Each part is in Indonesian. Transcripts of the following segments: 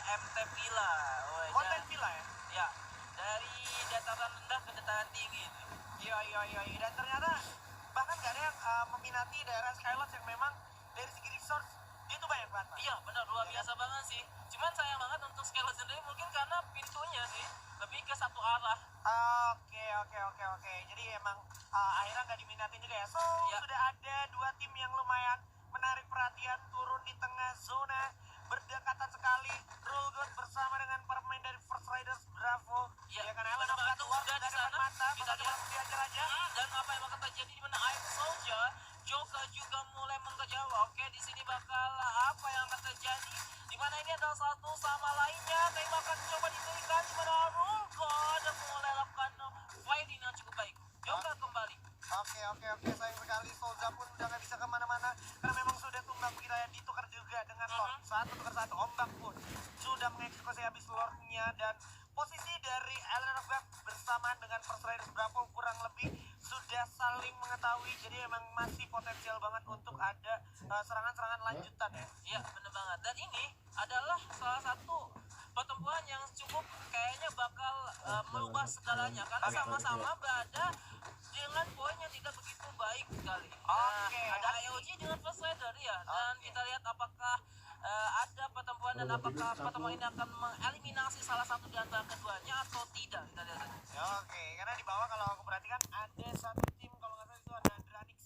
MT Villa. Konten Villa ya? Ya, dari dataran rendah ke dataran tinggi. Iya. Dan ternyata bahkan gak ada yang meminati daerah Skylots yang memang dari segi resource dia tuh banyak banget. Pak. Iya, benar luar biasa banget sih. Cuman sayang banget untuk Skylots sendiri mungkin karena pintunya sih lebih ke satu arah. Oke. Jadi emang akhirnya nggak diminatin juga ya. So Ya. sudah ada dua tim yang lumayan menarik perhatian turun di tengah zona berdekatan sekali. Rulgood bersama dengan pemain dari First Riders Bravo. Ya, kan Ellen benar banget, udah udah di di depan sana. mata. Kita lihat. Diajar aja. Dan apa yang bakal terjadi di mana Iron Soldier Joka juga mulai mengejar. Oke, di sini bakal apa yang akan terjadi? Di mana ini adalah satu sama lainnya. Tembakan coba diberikan di mana Rulgood mulai lakukan fighting yang cukup baik. Joka kembali. Oke. Sayang sekali Solza pun udah nggak bisa kemana-mana karena memang sudah tumbang begitu ya, ditukar juga dengan Lord. Satu tukar satu, Ombak pun sudah mengeksekusi habis Lordnya dan posisi dari Ellen of God bersamaan dengan First Riders Bravo kurang lebih sudah saling mengetahui, jadi emang masih potensial banget untuk ada serangan-serangan lanjutan ya. Iya, bener banget. Dan ini adalah salah satu pertempuran yang cukup kayaknya bakal merubah segalanya karena sama-sama berada dengan poin yang tidak begitu baik sekali. Oke. Ada IOG dengan First Rider ya. Dan kita lihat apakah ada pertempuran dan apakah pertemuan ini akan mengeliminasi salah satu di antara keduanya atau tidak. Kita lihat saja. Oke, karena di bawah kalau aku perhatikan ada satu tim, kalau nggak salah itu ada Dranix.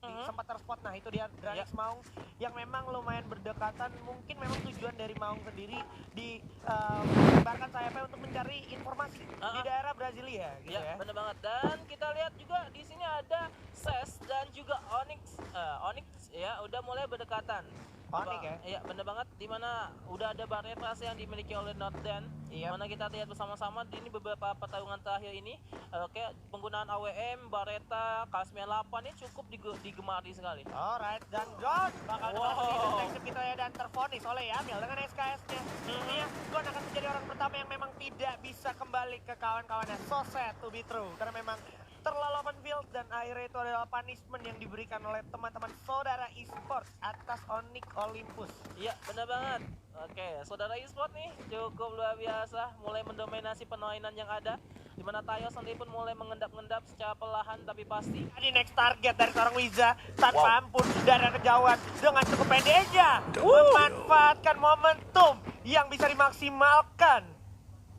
Sempat terspot, nah itu dia Dranix Maung yang memang lumayan berdekatan. Mungkin memang tujuan dari Maung sendiri di menyebarkan sayapnya untuk mencari informasi di daerah Brasilia gitu ya. Bener banget. Dan kita lihat juga di sini ada Ses dan juga Onyx. Onyx ya udah mulai berdekatan. Onyx ya? Iya, bener banget. Dimana udah ada Barretas yang dimiliki oleh Norden. Iya. Mana kita lihat bersama-sama di ini beberapa pertarungan terakhir ini. Oke, penggunaan AWM, Barreta, K98 ini cukup digemari sekali. Alright, dan Gon bakal deteksi kita ya dan tervonis oleh Yamil dengan SKS-nya. Ini ya, Gon akan menjadi orang pertama yang memang tidak bisa kembali ke kawan-kawannya. So sad to be true, karena memang terlalu open field dan akhirnya itu adalah punishment yang diberikan oleh teman-teman saudara esports atas Onyx Olympus. Iya, benar banget. Oke, saudara esports nih cukup luar biasa, mulai mendominasi permainan yang ada. Dimana Tayo sendiri pun mulai mengendap-endap secara perlahan tapi pasti. Di next target dari seorang Wiza tanpa ampun dari kejauhan dengan cukup pendeknya memanfaatkan momentum yang bisa dimaksimalkan.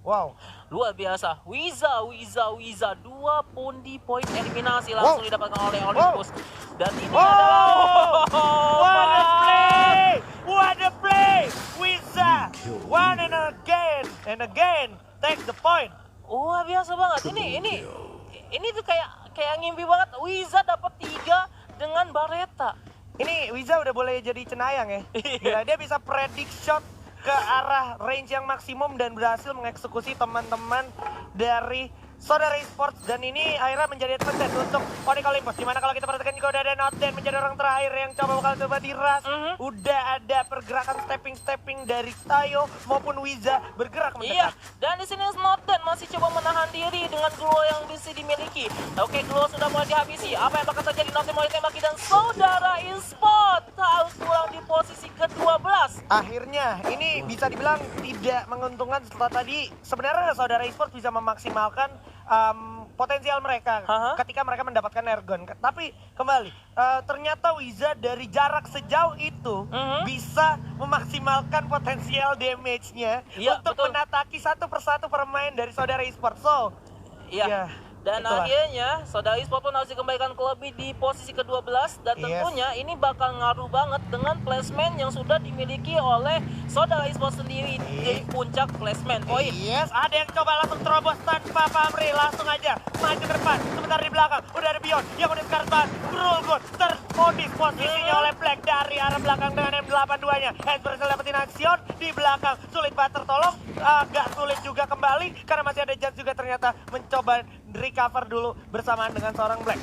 Wow, luar biasa. Wiza 2 pundi poin eliminasi langsung didapatkan oleh Olympus. Dan ini adalah what a play. Wiza one and again take the point. Wah, biasa banget. Ini tuh kayak ngimpi banget. Wiza dapat 3 dengan Barreta. Ini Wiza udah boleh jadi cenayang ya. Gila, dia bisa predict shot ke arah range yang maksimum dan berhasil mengeksekusi teman-teman dari saudara esports, dan ini akhirnya menjadi advantage untuk Onyx Olympus. Dimana kalau kita perhatikan juga udah ada Norden menjadi orang terakhir yang coba diras. Udah ada pergerakan stepping dari Tayo maupun Wiza bergerak mendekat. Iya, dan di sini Norden masih coba menahan diri dengan glow yang bisa dimiliki. Oke, glow sudah mulai dihabisi. Apa yang bakal terjadi? Norden mulai tembaki dan saudara esports harus pulang di posisi ke-12. Akhirnya ini bisa dibilang tidak menguntungkan setelah tadi sebenarnya saudara esports bisa memaksimalkan potensial mereka ketika mereka mendapatkan airgun. Tapi kembali ternyata Wiza dari jarak sejauh itu bisa memaksimalkan potensial damage-nya untuk menataki satu persatu permain dari saudara esports. So dan akhirnya saudara esports pun harus dikembalikan ke lobby di posisi ke-12. Dan tentunya ini bakal ngaruh banget dengan placement yang sudah dimiliki oleh saudara esports sendiri di puncak placement poin. Ada yang coba langsung terobos tanpa pamrih, langsung aja maju ke depan. Sebentar di belakang udah ada Beyond yang udah sekarang Rulgood terponis posisinya oleh Black dari arah belakang dengan M82-nya. Berhasil dapetin action di belakang, sulit banget tertolong, agak sulit juga kembali karena masih ada Jans juga ternyata mencoba recover dulu bersamaan dengan seorang Black.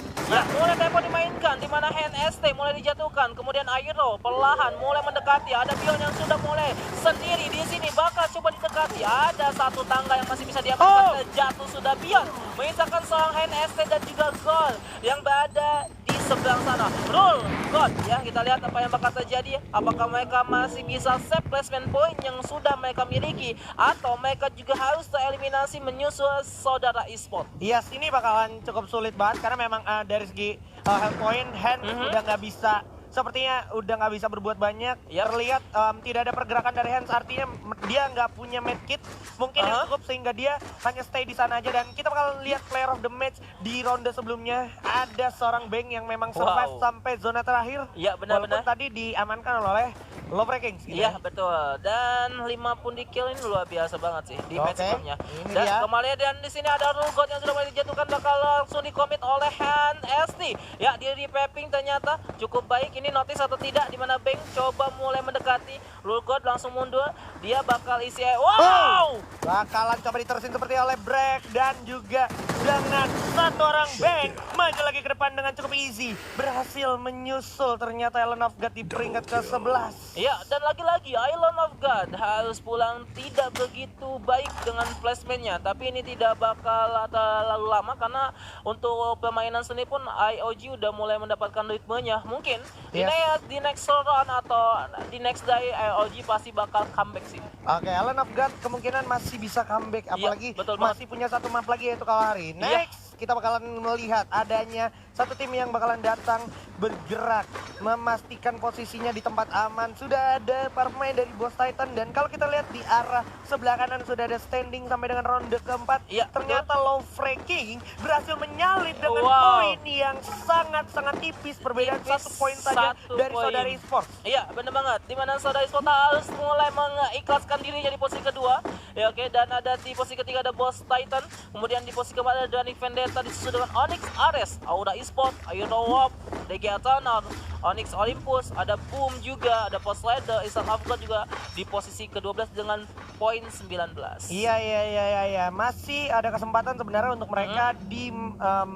Mulai tempo dimainkan, di mana NST mulai dijatuhkan, kemudian Airo perlahan mulai mendekati. Ada Bion yang sudah mulai sendiri di sini, bakal coba didekati. Ada satu tangga yang masih bisa diamankan, jatuh sudah Bion, menyisakan seorang NST dan juga Gol yang berada di seberang sana. Roll God ya, kita lihat apa yang bakal terjadi. Apakah mereka masih bisa save placement point yang sudah mereka miliki, atau mereka juga harus tereliminasi menyusul saudara e-sport. Yes, ini bakalan cukup sulit banget karena memang dari segi health point, Hand udah nggak bisa, sepertinya udah nggak bisa berbuat banyak. Yap. Terlihat tidak ada pergerakan dari Hans, artinya dia nggak punya medkit mungkin yang cukup sehingga dia hanya stay di sana aja. Dan kita bakal lihat player of the match di ronde sebelumnya, ada seorang Bang yang memang survive sampai zona terakhir. Iya, benar-benar. Walaupun tadi diamankan oleh Lovrekings gitu. Iya betul, dan 5 pun di kill ini luar biasa banget sih di match sebelumnya. Ini Dan dia. kembali dan di sini ada Rulgot yang sudah mulai dijatuhkan, bakal langsung dikomit oleh Hand ST. Ya, dia di pepping ternyata cukup baik. Ini notice atau tidak di mana Bang coba mulai mendekati. Rulgot langsung mundur, dia bakal isi wow! Bakalan coba diterusin seperti oleh Break, dan juga dengan satu orang Bang maju lagi ke depan dengan cukup easy, berhasil menyusul ternyata Island of God di peringkat ke-11. Ya, dan lagi-lagi Island of God harus pulang tidak begitu baik dengan placementnya, tapi ini tidak bakal terlalu lama karena untuk permainan seni pun IOG udah mulai mendapatkan ritmenya. Mungkin di next round atau di next day IOG pasti bakal comeback sih. Oke, Island of God kemungkinan masih bisa comeback, apalagi betul masih punya satu map lagi yaitu Kalahari. Next, kita bakalan melihat adanya satu tim yang bakalan datang bergerak memastikan posisinya di tempat aman. Sudah ada pemain dari Boss Titan, dan kalau kita lihat di arah sebelah kanan sudah ada standing sampai dengan ronde keempat. Ternyata Lovrekings berhasil menyalip dengan poin yang sangat-sangat tipis, perbedaan 1 poin saja dari saudara e-sport. Iya, bener banget. Dimana saudara e-sport harus mulai mengikhlaskan dirinya di posisi kedua. Ya, oke, dan ada di posisi ketiga ada Boss Titan, kemudian di posisi keempat ada Dani Vendetta disusul dengan Onyx Ares, Aura Esport, Iron Warp, DG Eternal, Onyx Olympus, ada Boom juga, ada Post Leader, Islam of God juga di posisi ke-12 dengan poin 19. Iya. Masih ada kesempatan sebenarnya untuk mereka di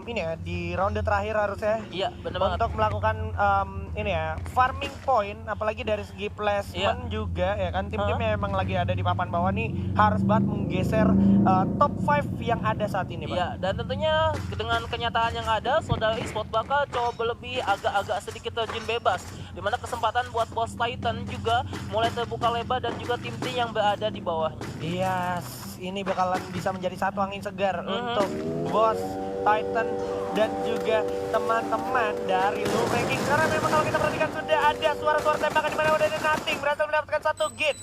ini ya, di ronde terakhir harusnya. Iya, benar banget. Untuk melakukan ini ya, farming point, apalagi dari segi placement juga ya kan, tim-tim yang emang lagi ada di papan bawah nih harus banget menggeser top 5 yang ada saat ini, Pak. Iya, dan tentunya dengan kenyataan yang ada, saudara e-sport bakal coba lebih agak sedikit terjun bebas, dimana kesempatan buat Boss Titan juga mulai terbuka lebar dan juga tim-tim yang berada di bawahnya. Iya, ini bakalan bisa menjadi satu angin segar untuk Boss Titan dan juga teman-teman dari Lovrekings. Karena memang kalau kita perhatikan sudah ada suara-suara tembakan di mana udah ada Nothing berhasil mendapatkan satu Git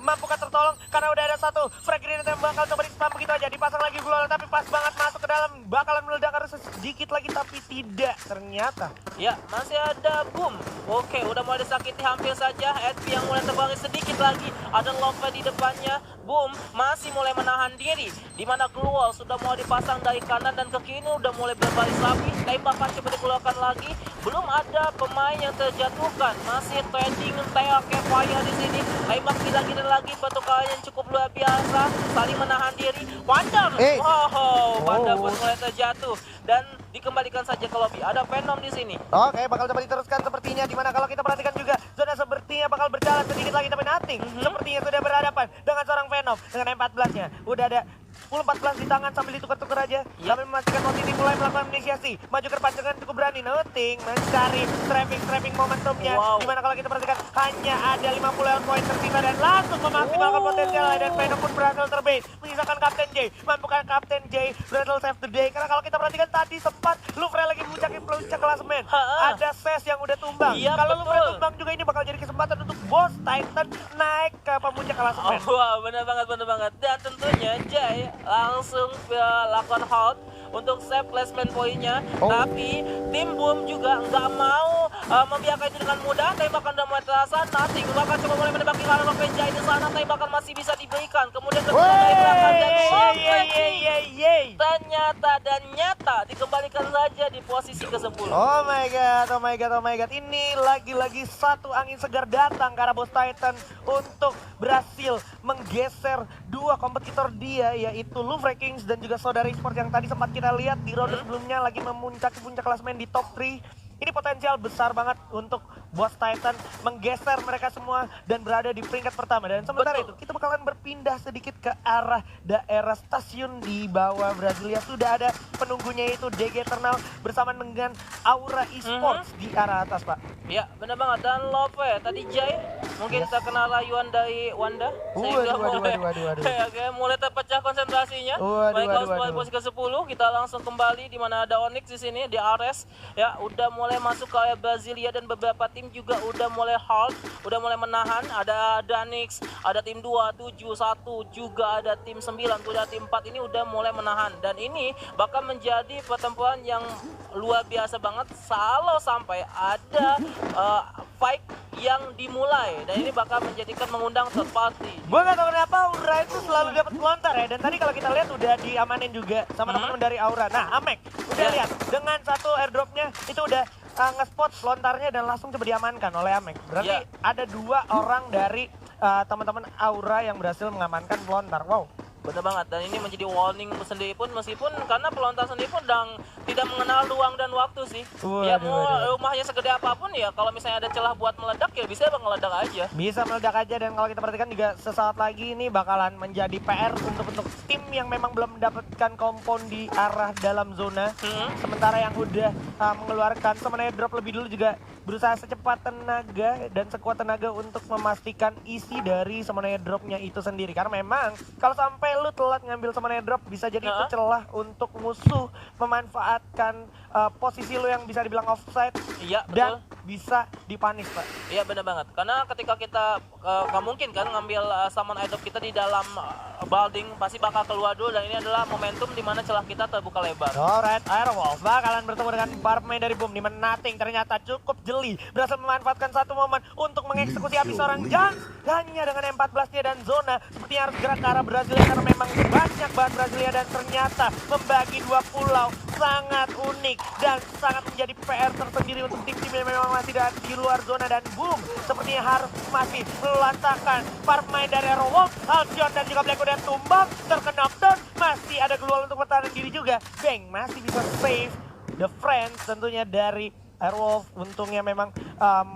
mampukah tertolong karena udah ada satu frag grenade yang bakal coba di-spam begitu aja, dipasang lagi Global tapi pas banget masuk ke dalam, bakalan meledak harus sedikit lagi tapi tidak ternyata. Ya, masih ada Boom. Oke, udah mulai disakiti hampir saja. HP yang mulai terbangin sedikit lagi. Ada Love di depannya. Boom masih mulai menahan diri, dimana Glowal sudah mau dipasang dari kanan dan ke kiri udah mulai berbaris rapi. Tembakan coba dikeluarkan lagi. Belum ada pemain yang terjatuhkan. Masih trading kayak fire di sini. Tembak gila-gila lagi, pertukaran yang cukup luar biasa. Saling menahan diri. Wonder, Wonder pun mulai terjatuh dan dikembalikan saja ke lobby. Ada Venom di sini. Oke, bakal coba diteruskan sepertinya, dimana kalau kita perhatikan juga zona sepertinya bakal berjalan sedikit lagi tapi Nothing sepertinya sudah berhadapan dengan seorang Venom dengan M14-nya. Udah ada 10-14 di tangan sambil ditukar-tukar aja. Sambil memastikan Notini mulai melakukan inisiasi. Maju ke depan dengan cukup berani. Nothing mencari trapping momentumnya. Dimana kalau kita perhatikan hanya ada 50 health point tersisa dan langsung memaksimalkan potensial. Dan Venom pun berhasil terbait. Menyisakan Kapten J. Mampukah Kapten J berhasil save the day. Karena kalau kita perhatikan tadi sempat Louvre lagi puncak klasemen. Ada Ses yang udah tumbang. Kalau Louvre tumbang juga ini bakal jadi kesempatan untuk Boss Titan naik ke pemuncak klasemen. Bener banget. Dan tentunya Jay langsung lakukan hold untuk save placement poinnya. Tapi tim Boom juga nggak mau membiarkan itu dengan mudah. Tembakan udah mulai terasa. Nothing bakal coba mulai menembaki kalau Jay di sana. Tembakan masih bisa diberikan. Kemudian kedua dari belakang ternyata dan nyata dikembalikan saja di posisi ke-10. Oh my god. Ini lagi-lagi satu angin segar datang ke arah Boss Titan untuk berhasil menggeser dua kompetitor dia, yaitu Lovrekings dan juga saudara e-sport yang tadi sempat kita lihat di ronde sebelumnya lagi memuncaki puncak klasemen di top 3. Ini potensial besar banget untuk Boss Titan menggeser mereka semua dan berada di peringkat pertama. Dan sementara Betul. itu kita bakalan berpindah sedikit ke arah daerah stasiun di bawah Brasilia. Sudah ada penunggunya itu DG Eternal bersama dengan Aura Esports di arah atas, Pak. Ya, benar banget. Dan Love tadi Jay mungkin Yes. terkena rayuan dari Wanda sehingga Waduh. Oke, mulai terpecah konsentrasinya. Baik, Waduh. posisi ke-10 kita langsung kembali di mana ada Onyx di sini di Ares. Ya, udah mulai masuk ke area Brasilia dan beberapa tim juga udah mulai halt, udah mulai menahan. Ada Danix, ada tim 2, 7, 1, juga ada tim 9, udah tim 4 ini udah mulai menahan. Dan ini bakal menjadi pertempuran yang luar biasa banget kalau sampai ada fight yang dimulai, dan ini bakal menjadikan mengundang third party. Gue gak tau kenapa Aura itu selalu dapat lontar ya. Dan tadi kalau kita lihat udah diamanin juga sama teman-teman dari Aura. Nah, Amek udah lihat dengan satu airdropnya itu udah nge-spot lontarnya dan langsung coba diamankan oleh Amek. Berarti ada 2 orang dari teman-teman Aura yang berhasil mengamankan lontar. Wow. Bener banget, dan ini menjadi warning sendiri pun, meskipun karena pelontar sendiri pun tidak mengenal ruang dan waktu sih. Ya mau rumahnya segede apapun ya, kalau misalnya ada celah buat meledak ya bisa meledak aja. Bisa meledak aja, dan kalau kita perhatikan juga sesaat lagi ini bakalan menjadi PR untuk tim yang memang belum mendapatkan kompon di arah dalam zona. Sementara yang udah mengeluarkan sebenarnya drop lebih dulu juga berusaha secepat tenaga dan sekuat tenaga untuk memastikan isi dari sebenarnya dropnya itu sendiri. Karena memang kalau sampai lu telat ngambil sebenarnya drop bisa jadi itu celah untuk musuh memanfaatkan posisi lu yang bisa dibilang offside. Iya, dan betul. bisa dipanis, Pak. Iya, benar banget. Karena ketika kita nggak mungkin kan ngambil summon airdrop kita di dalam building, pasti bakal keluar dulu, dan ini adalah momentum di mana celah kita terbuka lebar. Alright, Airwolf bakalan bertemu dengan para pemain dari Boom, di mana Nothing ternyata cukup jeli berhasil memanfaatkan satu momen untuk mengeksekusi habis seorang Jans hanya dengan M14-nya, dan zona sepertinya harus gerak ke arah Brasilia karena memang banyak banget Brasilia, dan ternyata membagi 2 pulau sangat unik dan sangat menjadi PR tersendiri untuk tim-tim yang memang masih di luar zona. Dan Boom sepertinya harus masih melantakan para pemain dari Airwolf. Halcyon dan juga Black udah tumbang, terkena knockdown, masih ada Glual untuk bertahan diri juga. Bang masih bisa save the friends tentunya dari Airwolf. Untungnya memang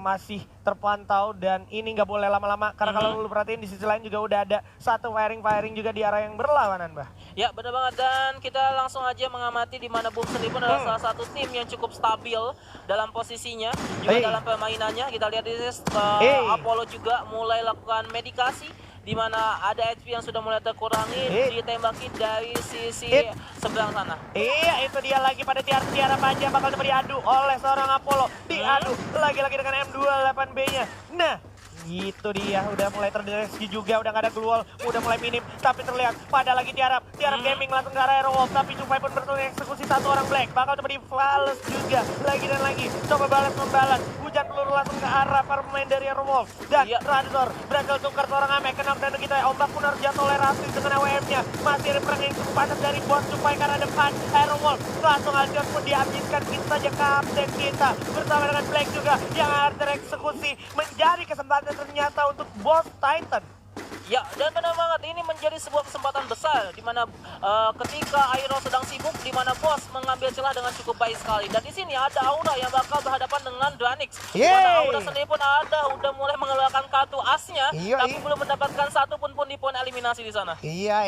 masih terpantau, dan ini nggak boleh lama-lama karena kalau lu perhatiin di sisi lain juga udah ada satu firing juga di arah yang berlawanan, Bah. Ya, benar banget, dan kita langsung aja mengamati di mana Boom sendiri pun adalah salah satu tim yang cukup stabil dalam posisinya juga dalam permainannya. Kita lihat di Apollo juga mulai lakukan medikasi, di mana ada HP yang sudah mulai terkurangi, ditembaki dari sisi seberang sana. Iya, itu dia lagi pada tiara panjang bakal coba diadu oleh seorang Apollo. Diadu lagi-lagi dengan M28B-nya. Nah, itu dia, udah mulai terdeteksi juga, udah gak ada Glual, udah mulai minim, tapi terlihat pada lagi Tiarap Gaming langsung ke arah Airwolf, tapi Cupai pun berhasil eksekusi satu orang Black, bakal coba dibales juga, lagi dan lagi, coba membalas, hujan peluru langsung ke arah para pemain dari Airwolf, dan Razor berhasil tukar seorang Amek, kena dan kita ombak pun harus jatuh oleh Rasis dengan AWM-nya, masih ada perang yang cukup panas dari bos Cupai karena depan Airwolf, langsung Aljon pun dihabiskan, kita saja kapten kita, bersama dengan Black juga, yang harus tereksekusi, menjadi kesempatan ternyata untuk Boss Titan. Ya, dan benar banget, ini menjadi sebuah kesempatan besar di mana ketika Airo sedang sibuk, di mana Boss mengambil celah dengan cukup baik sekali. Dan di sini ada Aura yang bakal berhadapan dengan Dranix. Di mana Aura sendiri pun udah mulai mengeluarkan kartu asnya, tapi belum mendapatkan satupun pun di poin eliminasi di sana. Iya.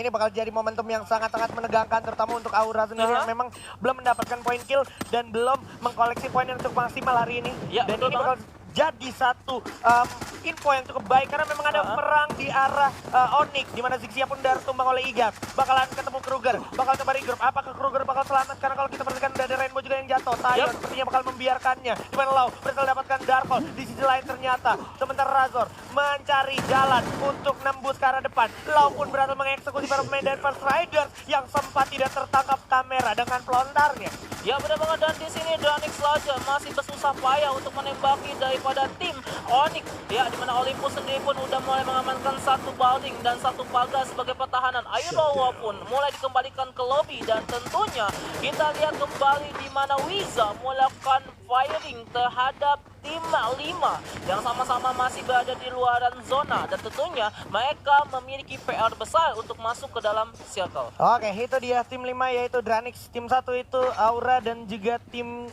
Ini bakal jadi momentum yang sangat-sangat menegangkan, terutama untuk Aura sendiri yang memang belum mendapatkan poin kill dan belum mengkoleksi poin yang cukup maksimal hari ini. Ya, dan ini bakal jadi satu info yang cukup baik karena memang ada perang di arah Onyx, di mana Zixia pun udah tumbang oleh Igap. Bakalan ketemu Kruger, bakal coba regroup. Apakah Kruger bakal selamat? Karena kalau kita perhatikan udah ada Rainbow juga yang jatuh. Tayon sepertinya bakal membiarkannya. Di mana Lau berhasil dapatkan Darkhold. Di sisi lain ternyata sementara Razor mencari jalan untuk nembus ke arah depan. Lau pun berhasil mengeksekusi para pemain dari First Riders yang sempat tidak tertangkap kamera dengan pelontarnya. Ya, benar banget, dan di sini Dranix Slayer masih bersusah payah untuk menembaki daripada tim Onyx. Ya, di mana Olympus sendiri pun udah mulai mengamankan satu building dan satu pagar sebagai pertahanan. Airwolf pun mulai dikembalikan ke lobby, dan tentunya kita lihat kembali di mana Wiza melakukan firing terhadap tim 5 yang sama-sama masih berada di luaran zona dan tentunya mereka memiliki PR besar untuk masuk ke dalam circle. Oke, itu dia tim 5 yaitu Dranix, tim 1 itu Aura dan juga tim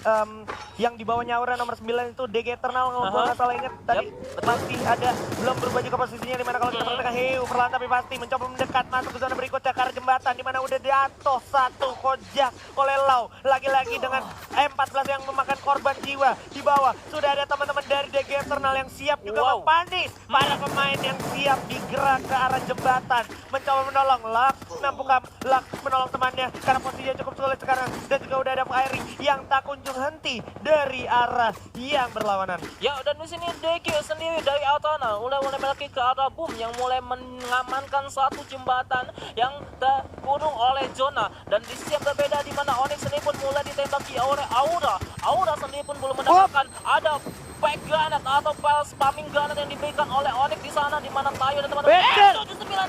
yang di bawahnya Aura nomor 9 itu DG Eternal kalau gue nggak salah ingat tadi. Betul. Masih ada belum berubah juga posisinya, dimana kalau kita perhatikan Heu perlahan tapi pasti mencoba mendekat masuk ke zona berikutnya ke arah jembatan, dimana udah jatuh satu kojak oleh Lau. Lagi-lagi dengan M14 yang memakan korban jiwa. Di bawah sudah ada teman-teman dari DG Eternal yang siap juga mempanis para pemain yang siap digerak ke arah jembatan, mencoba menolong Lux, nampaknya Lux menolong temannya karena posisinya cukup sulit sekarang, dan juga udah ada Fairy yang tak kunjung henti dari arah yang berlawanan. Ya, dan di sini DG sendiri dari Altana mulai memiliki ke arah Boom yang mulai mengamankan satu jembatan yang terkurung oleh zona, dan di sisi yang berbeda di mana Onyx sendiri pun mulai ditembaki oleh Aura. Aura sendiri pun belum mendapatkan ada back granat atau spamming granat yang diberikan oleh Onyx di sana, di mana Tayo dan teman-teman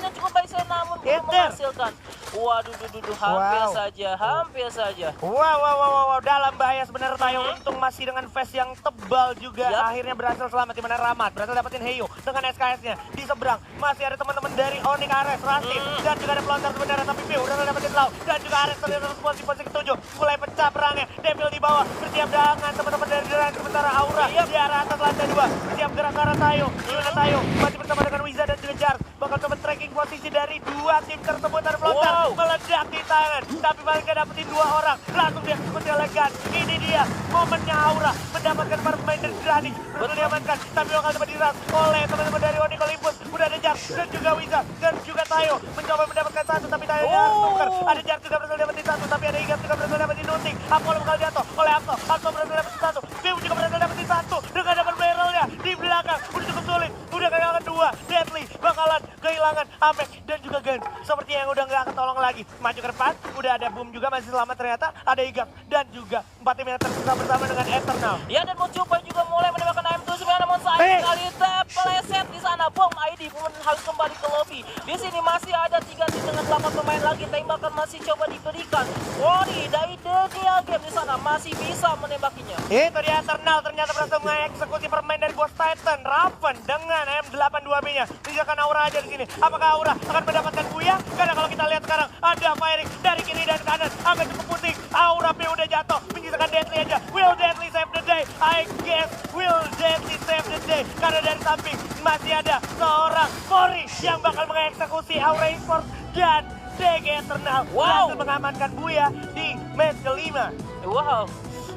yang cukup baik saya namun belum menghasilkan. Waduh, hampir saja. Wow, dalam bahaya sebenarnya Tayo. Untung masih dengan face yang tebal juga. Akhirnya berhasil selamat, di mana Ramat berhasil dapetin Heyo dengan SKS-nya. Di seberang masih ada teman-teman dari Onyx, Ares, Rasif, dan juga ada pelontar sebenarnya, tapi Piu udah dapetin Lau, dan juga Ares terlihat terus posisi ke-7 mulai pecah perangnya. Devil di bawah bersiap dengan teman-teman dari Duran, sementara Aura di arah atas lantai 2 bersiap gerak ke arah Tayo. Gimana Tayo masih bersama dengan Wiza dan juga Jar, bakal coba tracking posisi dari dua tim tersebut. Dan pelontar meledak di tangan, tapi balik dapetin 2 orang, langsung dieksekusi elegan. Ini dia momennya Aura mendapatkan para pemain dari Dranix, berhasil diamankan, tapi bakal dapat diras oleh teman-teman dari Onyx Olympus. Udah ada Jar dan juga Wiza dan juga Tayo mencoba mendapatkan satu, tapi Tayo tuker. Ada Jar juga berhasil dapetin satu, tapi ada Igap juga berhasil dapetin Nuting. Apollo bakal jatuh oleh Akso berhasil dapetin satu, Piu juga berhasil dapetin satu dengan dapat barrelnya di belakang. Udah cukup sulit, udah kehilangan 2. Deadly bakalan kehilangan Amek dan juga Gans, seperti yang udah nggak ketolong lagi. Maju ke depan, udah ada Boom juga masih selamat, ternyata ada Igap dan juga 4 tim yang tersisa bersama dengan Eternal. Ya, dan Mocupa juga mulai menembakkan AM2 namun sayang sekali terpeleset di sana. Bom ID pun harus kembali ke lobby. Di sini masih ada 3 tim dengan 8 pemain lagi. Tembakan masih coba diberikan. Wori dari Denial Game di sana masih bisa menembakinya. Itu dia Eternal ternyata berhasil mengeksekusi permain dari Ghost Titan Raven dengan M82B-nya. Tinggalkan Aura aja di sini. Apakah Aura akan mendapatkan Buya? Karena kalau kita lihat sekarang ada firing dari kiri dan kanan, agak cukup pusing. Aura P udah jatuh, menyisakan Deadly aja. Will Deadly save the day? I guess Will Deadly save the day, karena dari samping masih ada seorang Mori yang bakal mengeksekusi Aura Esports dan DG Eternal. Berhasil mengamankan Buya di match kelima. Wow,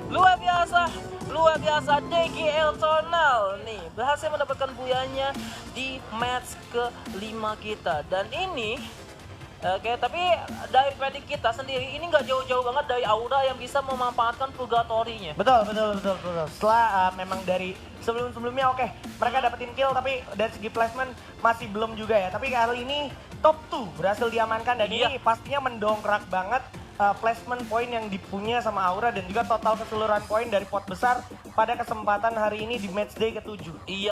luar biasa DG Eternal nih berhasil mendapatkan buyanya di match ke-5 kita. Dan ini tapi dari predik kita sendiri ini nggak jauh-jauh banget dari Aura yang bisa memanfaatkan Purgatory-nya. Betul. Setelah memang dari sebelumnya oke, mereka dapetin kill, tapi dari segi placement masih belum juga ya. Tapi kali ini top 2 berhasil diamankan, dan ini pastinya mendongkrak banget placement point yang dipunya sama Aura, dan juga total keseluruhan poin dari pot besar pada kesempatan hari ini di matchday ke-7. Iya.